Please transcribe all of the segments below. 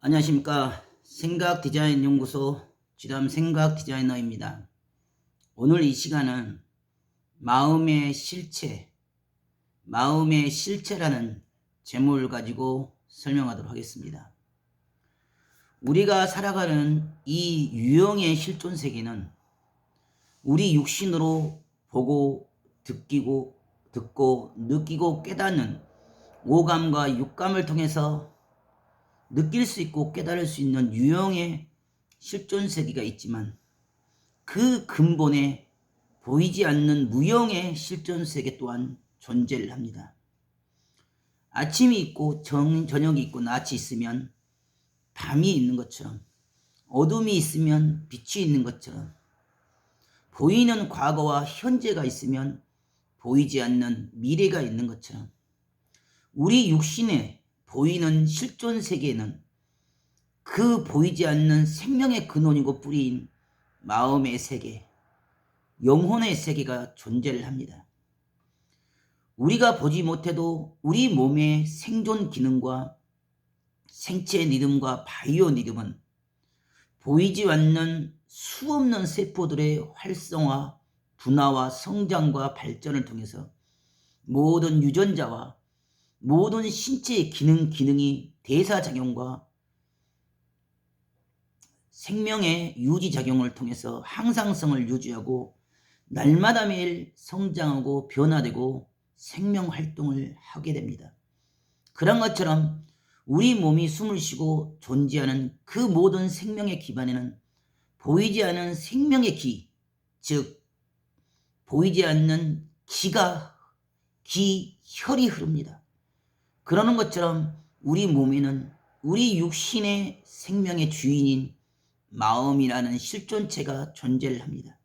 안녕하십니까. 생각디자인연구소 주담 생각디자이너입니다. 오늘 이 시간은 마음의 실체라는 제목을 가지고 설명하도록 하겠습니다. 우리가 살아가는 이 유형의 실존 세계는 우리 육신으로 보고 듣고 느끼고 깨닫는 오감과 육감을 통해서 느낄 수 있고 깨달을 수 있는 유형의 실존 세계가 있지만, 그 근본에 보이지 않는 무형의 실존 세계 또한 존재를 합니다. 아침이 있고 저녁이 있고 낮이 있으면 밤이 있는 것처럼, 어둠이 있으면 빛이 있는 것처럼, 보이는 과거와 현재가 있으면 보이지 않는 미래가 있는 것처럼, 우리 육신에 보이는 실존 세계에는 그 보이지 않는 생명의 근원이고 뿌리인 마음의 세계, 영혼의 세계가 존재를 합니다. 우리가 보지 못해도 우리 몸의 생존 기능과 생체 리듬과 바이오 리듬은 보이지 않는 수없는 세포들의 활성화, 분화와 성장과 발전을 통해서 모든 유전자와 모든 신체의 기능이 대사작용과 생명의 유지작용을 통해서 항상성을 유지하고 날마다 매일 성장하고 변화되고 생명활동을 하게 됩니다. 그런 것처럼 우리 몸이 숨을 쉬고 존재하는 그 모든 생명의 기반에는 보이지 않는 생명의 기, 즉 보이지 않는 혈이 흐릅니다. 그러는 것처럼 우리 몸에는 우리 육신의 생명의 주인인 마음이라는 실존체가 존재를 합니다.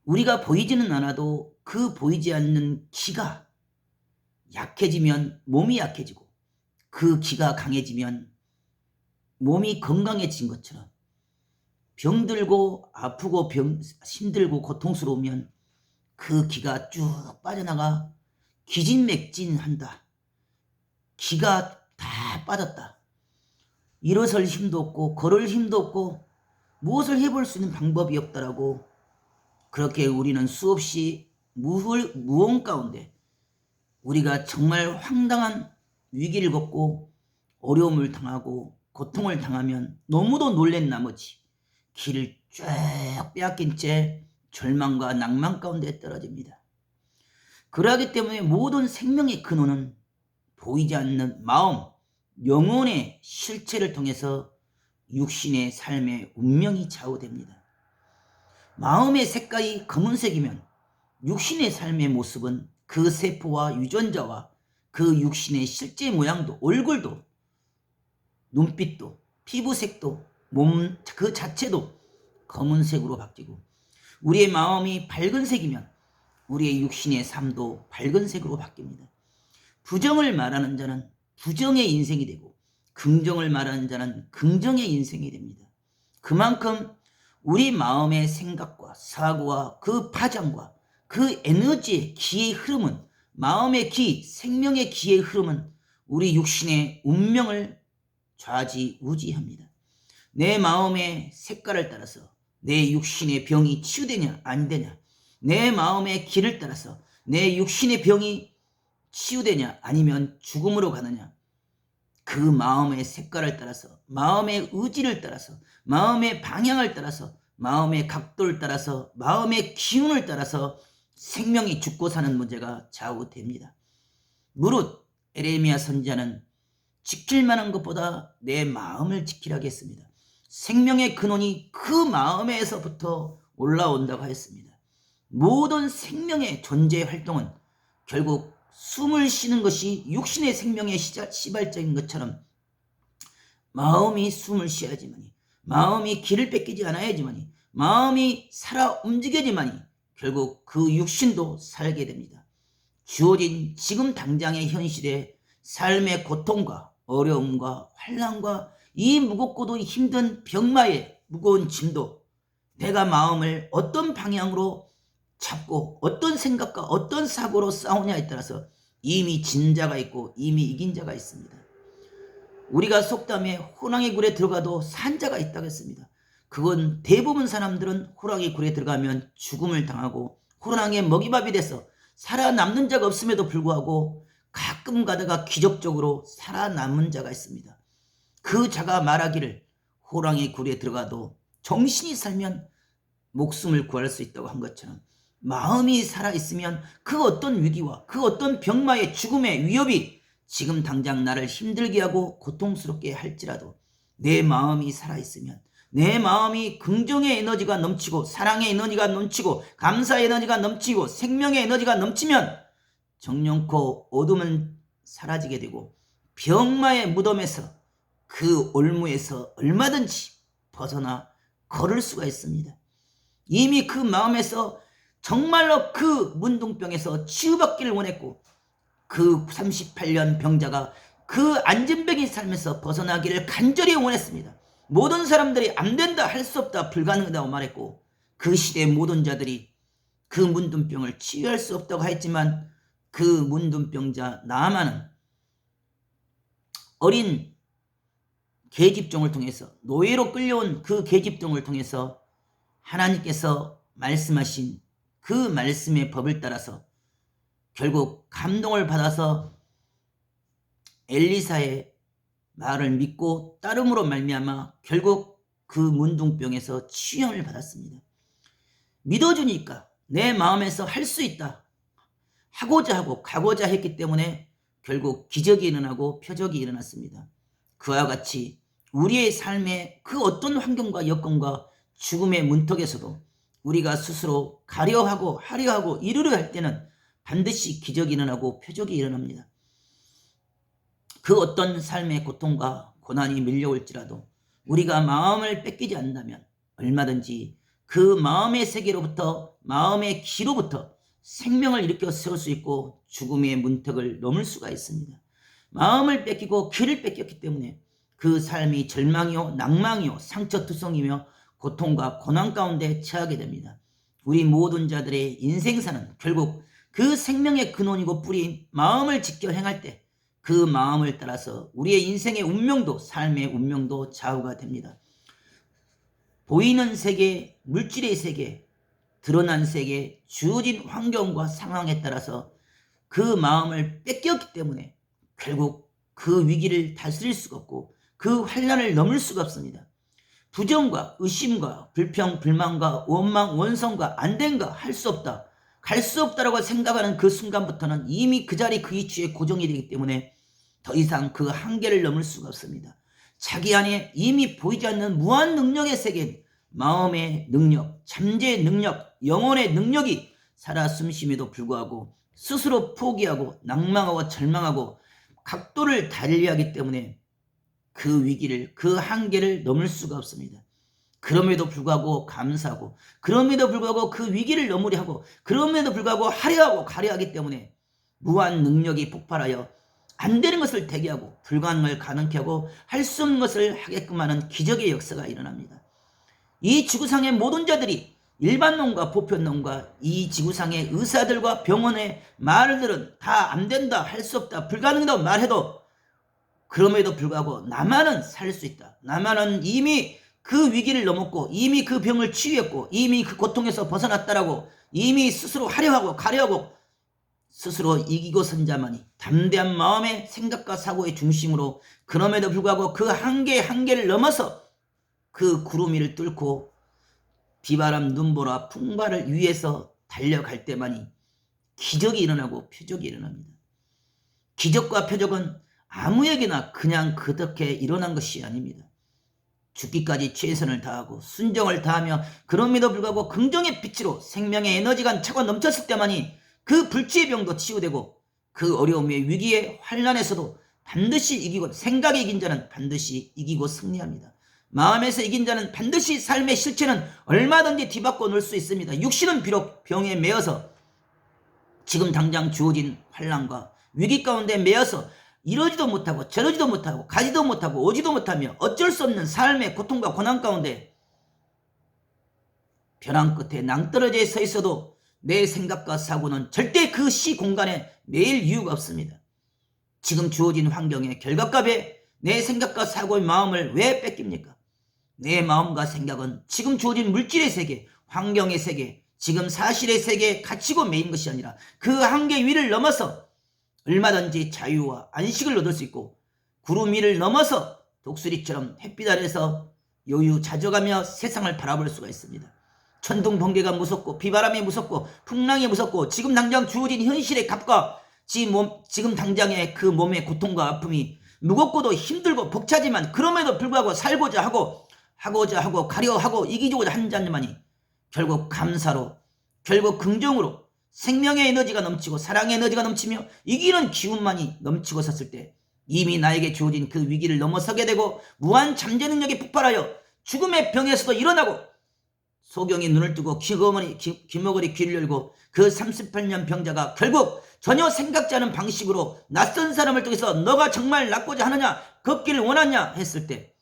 우리가 보이지는 않아도 그 보이지 않는 기가 약해지면 몸이 약해지고, 그 기가 강해지면 몸이 건강해진 것처럼, 병들고 아프고 힘들고 고통스러우면 그 기가 쭉 빠져나가 기진맥진한다. 기가 다 빠졌다. 일어설 힘도 없고 걸을 힘도 없고 무엇을 해볼 수 있는 방법이 없다라고, 그렇게 우리는 수없이 무언 가운데 우리가 정말 황당한 위기를 겪고 어려움을 당하고 고통을 당하면 너무도 놀란 나머지 길을 쭉 빼앗긴 채 절망과 낭만 가운데 떨어집니다. 그러하기 때문에 모든 생명의 근원은 보이지 않는 마음, 영혼의 실체를 통해서 육신의 삶의 운명이 좌우됩니다. 마음의 색깔이 검은색이면 육신의 삶의 모습은 그 세포와 유전자와 그 육신의 실제 모양도, 얼굴도, 눈빛도, 피부색도, 몸 그 자체도 검은색으로 바뀌고, 우리의 마음이 밝은색이면 우리의 육신의 삶도 밝은색으로 바뀝니다. 부정을 말하는 자는 부정의 인생이 되고, 긍정을 말하는 자는 긍정의 인생이 됩니다. 그만큼 우리 마음의 생각과 사고와 그 파장과 그 에너지의 기의 흐름은, 마음의 기, 생명의 기의 흐름은 우리 육신의 운명을 좌지우지합니다. 내 마음의 색깔을 따라서 내 육신의 병이 치유되냐 안 되냐, 내 마음의 길을 따라서 내 육신의 병이 치유되냐 아니면 죽음으로 가느냐, 그 마음의 색깔을 따라서, 마음의 의지를 따라서, 마음의 방향을 따라서, 마음의 각도를 따라서, 마음의 기운을 따라서 생명이 죽고 사는 문제가 좌우됩니다. 무릇 에레미야 선지자는 지킬 만한 것보다 내 마음을 지키라고 했습니다. 생명의 근원이 그 마음에서부터 올라온다고 하였습니다. 모든 생명의 존재 활동은 결국 숨을 쉬는 것이 육신의 생명의 시발적인 것처럼, 마음이 숨을 쉬어야지만이, 마음이 길을 뺏기지 않아야지만이, 마음이 살아 움직여야지만이 결국 그 육신도 살게 됩니다. 주어진 지금 당장의 현실에 삶의 고통과 어려움과 환난과 이 무겁고도 힘든 병마의 무거운 짐도 내가 마음을 어떤 방향으로 잡고 어떤 생각과 어떤 사고로 싸우냐에 따라서 이미 진 자가 있고 이미 이긴 자가 있습니다. 우리가 속담에 호랑이 굴에 들어가도 산자가 있다고 했습니다. 그건 대부분 사람들은 호랑이 굴에 들어가면 죽음을 당하고 호랑이의 먹이밥이 돼서 살아남는 자가 없음에도 불구하고 가끔 가다가 기적적으로 살아남은 자가 있습니다. 그 자가 말하기를 호랑이 굴에 들어가도 정신이 살면 목숨을 구할 수 있다고 한 것처럼 마음이 살아있으면 그 어떤 위기와 그 어떤 병마의 죽음의 위협이 지금 당장 나를 힘들게 하고 고통스럽게 할지라도 내 마음이 살아있으면, 내 마음이 긍정의 에너지가 넘치고 사랑의 에너지가 넘치고 감사의 에너지가 넘치고 생명의 에너지가 넘치면 정령코 어둠은 사라지게 되고 병마의 무덤에서 그 올무에서 얼마든지 벗어나 걸을 수가 있습니다. 이미 그 마음에서 정말로 그 문둥병에서 치유받기를 원했고 그 38년 병자가 그 안진병이 삶에서 벗어나기를 간절히 원했습니다. 모든 사람들이 안 된다, 할 수 없다, 불가능하다고 말했고 그 시대의 모든 자들이 그 문둥병을 치유할 수 없다고 했지만 그 문둥병자 나아만은 어린 계집종을 통해서, 노예로 끌려온 그 계집종을 통해서 하나님께서 말씀하신 그 말씀의 법을 따라서 결국 감동을 받아서 엘리사의 말을 믿고 따름으로 말미암아 결국 그 문둥병에서 치유함을 받았습니다. 믿어주니까 내 마음에서 할 수 있다, 하고자 하고 가고자 했기 때문에 결국 기적이 일어나고 표적이 일어났습니다. 그와 같이 우리의 삶의 그 어떤 환경과 여건과 죽음의 문턱에서도 우리가 스스로 가려하고 하려하고 이루려 할 때는 반드시 기적이 일어나고 표적이 일어납니다. 그 어떤 삶의 고통과 고난이 밀려올지라도 우리가 마음을 뺏기지 않는다면 얼마든지 그 마음의 세계로부터, 마음의 기로부터 생명을 일으켜 세울 수 있고 죽음의 문턱을 넘을 수가 있습니다. 마음을 뺏기고 귀를 뺏겼기 때문에 그 삶이 절망이요, 낭망이요, 상처투성이며 고통과 고난 가운데 처하게 됩니다. 우리 모든 자들의 인생사는 결국 그 생명의 근원이고 뿌리인 마음을 지켜 행할 때 그 마음을 따라서 우리의 인생의 운명도, 삶의 운명도 좌우가 됩니다. 보이는 세계, 물질의 세계, 드러난 세계, 주어진 환경과 상황에 따라서 그 마음을 뺏겼기 때문에 결국 그 위기를 다스릴 수가 없고 그 환난을 넘을 수가 없습니다. 부정과 의심과 불평, 불만과 원망, 원성과 안된가, 할 수 없다, 갈 수 없다라고 생각하는 그 순간부터는 이미 그 자리 그 위치에 고정이 되기 때문에 더 이상 그 한계를 넘을 수가 없습니다. 자기 안에 이미 보이지 않는 무한 능력의 세계인 마음의 능력, 잠재의 능력, 영혼의 능력이 살아 숨쉼에도 불구하고 스스로 포기하고 낭망하고 절망하고 각도를 달리하기 때문에 그 위기를, 그 한계를 넘을 수가 없습니다. 그럼에도 불구하고 감사하고, 그럼에도 불구하고 그 위기를 넘으려 하고, 그럼에도 불구하고 하려 하고 가려 하기 때문에 무한 능력이 폭발하여 안 되는 것을 되게 하고 불가능을 가능케 하고 할 수 없는 것을 하게끔 하는 기적의 역사가 일어납니다. 이 지구상의 모든 자들이 일반론과 보편론과 이 지구상의 의사들과 병원의 말들은 다 안 된다, 할 수 없다, 불가능하다고 말해도 그럼에도 불구하고 나만은 살 수 있다, 나만은 이미 그 위기를 넘었고 이미 그 병을 치유했고 이미 그 고통에서 벗어났다라고 이미 스스로 하려 하고 가려 하고 스스로 이기고 선 자만이 담대한 마음의 생각과 사고의 중심으로 그럼에도 불구하고 그 한계를 넘어서 그 구름 위를 뚫고 비바람, 눈보라, 풍파를 위해서 달려갈 때만이 기적이 일어나고 표적이 일어납니다. 기적과 표적은 아무에게나 그냥 그렇게 일어난 것이 아닙니다. 죽기까지 최선을 다하고 순정을 다하며 그럼에도 불구하고 긍정의 빛으로 생명의 에너지가 차고 넘쳤을 때만이 그 불치의 병도 치유되고 그 어려움의 위기의 환난에서도 반드시 이기고, 생각에 이긴 자는 반드시 이기고 승리합니다. 마음에서 이긴 자는 반드시 삶의 실체는 얼마든지 뒤바꿔 놓을 수 있습니다. 육신은 비록 병에 매여서 지금 당장 주어진 환난과 위기 가운데 매여서 이러지도 못하고 저러지도 못하고 가지도 못하고 오지도 못하며 어쩔 수 없는 삶의 고통과 고난 가운데 벼랑 끝에 낭떠러지에 서 있어도 내 생각과 사고는 절대 그 시 공간에 매일 이유가 없습니다. 지금 주어진 환경의 결과값에 내 생각과 사고의 마음을 왜 뺏깁니까? 내 마음과 생각은 지금 주어진 물질의 세계, 환경의 세계, 지금 사실의 세계에 갇히고 매인 것이 아니라 그 한계 위를 넘어서 얼마든지 자유와 안식을 얻을 수 있고 구름 위를 넘어서 독수리처럼 햇빛 아래서 여유 자족하며 세상을 바라볼 수가 있습니다. 천둥 번개가 무섭고 비바람이 무섭고 풍랑이 무섭고 지금 당장 주어진 현실의 값과 지금 당장의 그 몸의 고통과 아픔이 무겁고도 힘들고 벅차지만 그럼에도 불구하고 살고자 하고 하고자 하고 가려 하고 이기고자 하는 자만이 결국 감사로 결국 긍정으로 생명의 에너지가 넘치고 사랑의 에너지가 넘치며 이기는 기운만이 넘치고 섰을 때 이미 나에게 주어진 그 위기를 넘어서게 되고 무한 잠재 능력이 폭발하여 죽음의 병에서도 일어나고 소경이 눈을 뜨고 귀머거리 귀를 열고 그 38년 병자가 결국 전혀 생각지 않은 방식으로 낯선 사람을 통해서 너가 정말 낫고자 하느냐 걷기를 원하냐 했을 때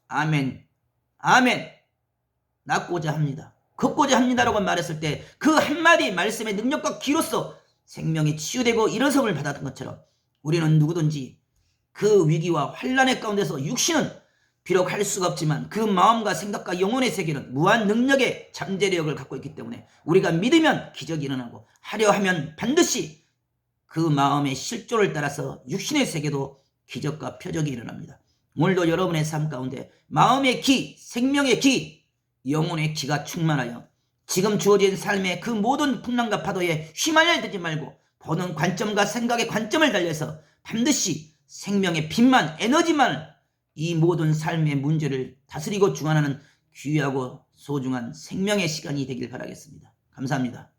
아멘 아멘 낫고자 합니다 걷고자 합니다라고 말했을 때 그 한마디 말씀의 능력과 기로서 생명이 치유되고 일어섬을 받았던 것처럼 우리는 누구든지 그 위기와 환난의 가운데서 육신은 비록 할 수가 없지만 그 마음과 생각과 영혼의 세계는 무한 능력의 잠재력을 갖고 있기 때문에 우리가 믿으면 기적이 일어나고 하려 하면 반드시 그 마음의 실조를 따라서 육신의 세계도 기적과 표적이 일어납니다. 오늘도 여러분의 삶 가운데 마음의 기, 생명의 기, 영혼의 기가 충만하여 지금 주어진 삶의 그 모든 풍랑과 파도에 휘말려 들지 말고 보는 관점과 생각의 관점을 달려서 반드시 생명의 빛만 에너지만 이 모든 삶의 문제를 다스리고 주관하는 귀하고 소중한 생명의 시간이 되길 바라겠습니다. 감사합니다.